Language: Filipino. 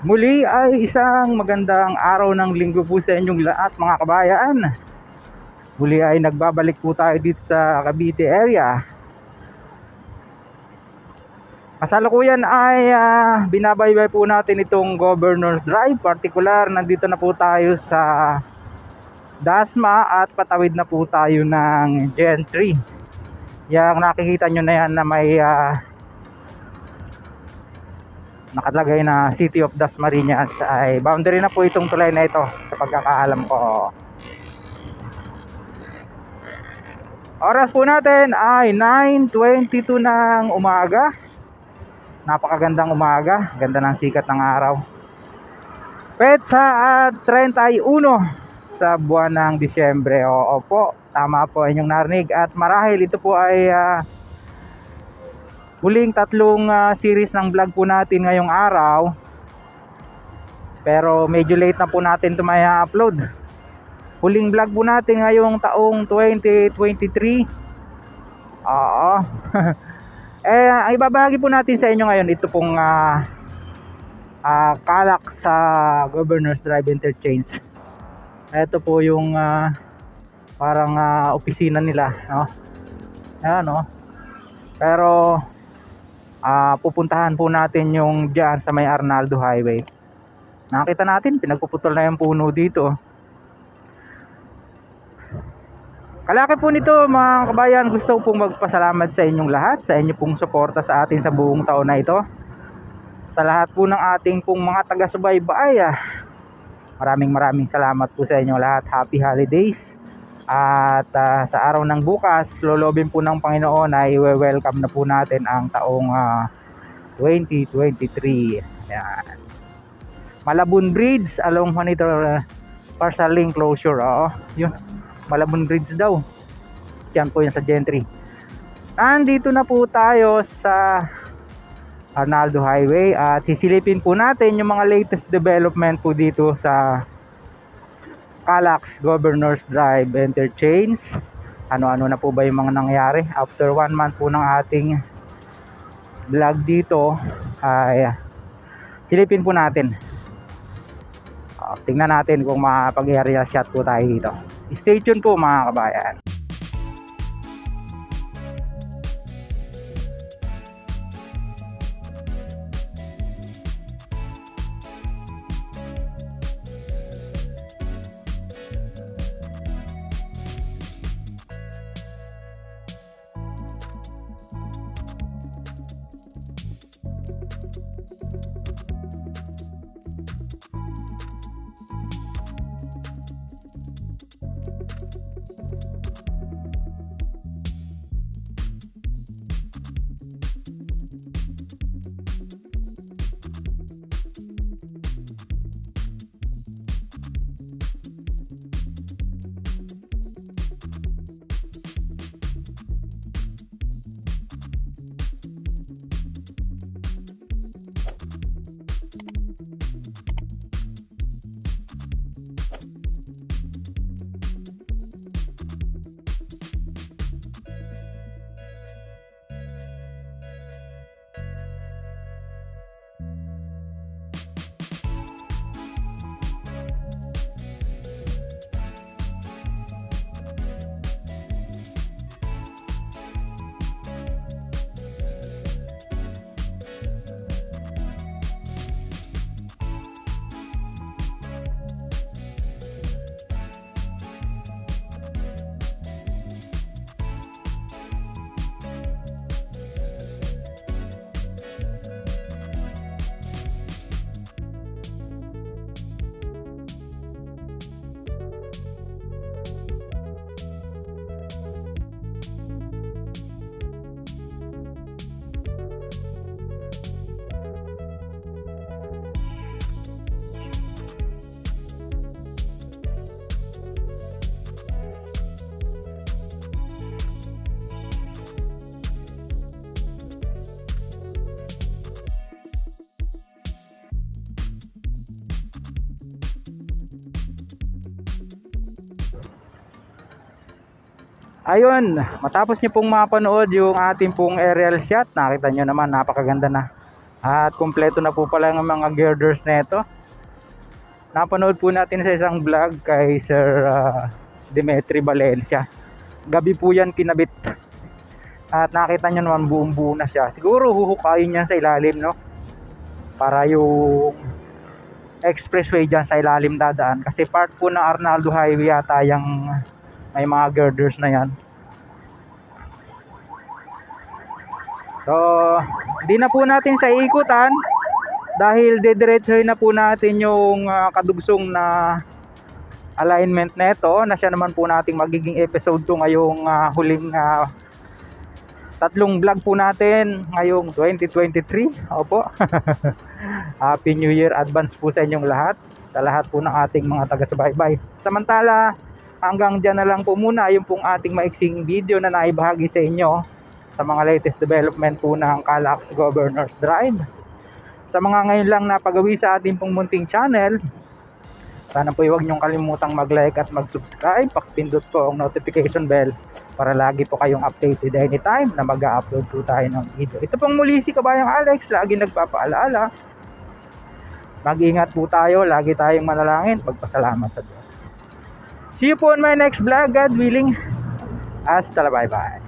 Muli ay isang magandang araw ng linggo po sa inyong lahat mga kabayan. Muli ay nagbabalik po tayo dito sa Cavite area. Kasalukuyan ay binabaybay po natin itong Governor's Drive. Partikular, nandito na po tayo sa Dasma at patawid na po tayo ng Gentry. Yang nakikita nyo na yan na may nakalagay na City of Dasmariñas ay boundary na po itong tulay na ito sa pagkakaalam ko. Oras po natin ay 9:22 ng umaga. Napakagandang umaga, ganda ng sikat ng araw. Petsa at 31 sa buwan ng Disyembre. Oo po, tama po inyong narinig. At marahil ito po ay huling tatlong series ng vlog po natin ngayong araw. Pero medyo late na po natin ito may upload. Huling vlog po natin ngayong taong 2023. Oo. Ang ibabahagi po natin sa inyo ngayon, ito pong kalak sa Governor's Drive Interchange. Ito po yung parang opisina nila, no? Ayan, no? Pero pupuntahan po natin yung dyan sa may Arnaldo Highway. Nakita natin, pinagpuputol na yung puno dito. Kalaki po nito mga kabayan. Gusto ko pong magpasalamat sa inyong lahat, sa inyo pong suporta sa atin sa buong taon na ito. Sa lahat po ng ating pong mga taga-subaybay, maraming salamat po sa inyo lahat. Happy holidays. At sa araw ng bukas, lolobin po ng Panginoon ay welcome na po natin ang taong 2023. Ayan. Malabon Bridge along Juanito partial lane closure. Yun, Malabon Bridge daw. Yan po yung sa Gentry. Nandito na po tayo sa Arnaldo Highway at sisilipin po natin yung mga latest development po dito sa Calax Governor's Drive Interchange. Ano-ano na po ba yung mga nangyari after 1 month po ng ating vlog dito, ay silipin po natin. Tingnan natin kung makapag-area shot po tayo dito. Stay tuned po mga kabayan. Ayun, matapos nyo pong mapanood yung ating pong aerial shot, nakita nyo naman napakaganda na At kumpleto na po pala ang mga girders nito. Napanood po natin sa isang vlog kay Sir Dimitri Valencia. Gabi po yan kinabit. At nakita nyo naman buong buo na siya. Siguro huhukayin yan sa ilalim, no? Para yung expressway dyan sa ilalim dadaan. Kasi part po ng Arnaldo Highway yata yung may mga girders na yan. So, hindi na po natin sa ikutan. Dahil dediretsohin na po natin yung kadugsong na alignment neto na siya naman po nating magiging episode 2 ngayong huling tatlong vlog po natin ngayong 2023. Opo. Happy New Year advance po sa inyong lahat, sa lahat po ng ating mga taga-subaybay. Samantala, hanggang dyan na lang po muna yung pong ating maiksing video na naibahagi sa inyo sa mga latest development po ng Calax Governor's Drive. Sa mga ngayon lang napagawi sa ating pong munting channel, sana po huwag niyong kalimutang mag-like at mag-subscribe. Pakipindot po ang notification bell para lagi po kayong updated anytime na mag-upload po tayo ng video. Ito pong muli si Kabayang Alex, lagi nagpapaalala. Mag-ingat po tayo, lagi tayong manalangin, pagpasalamat sa Diyos. See you po on my next vlog, God willing. Hasta la, bye-bye.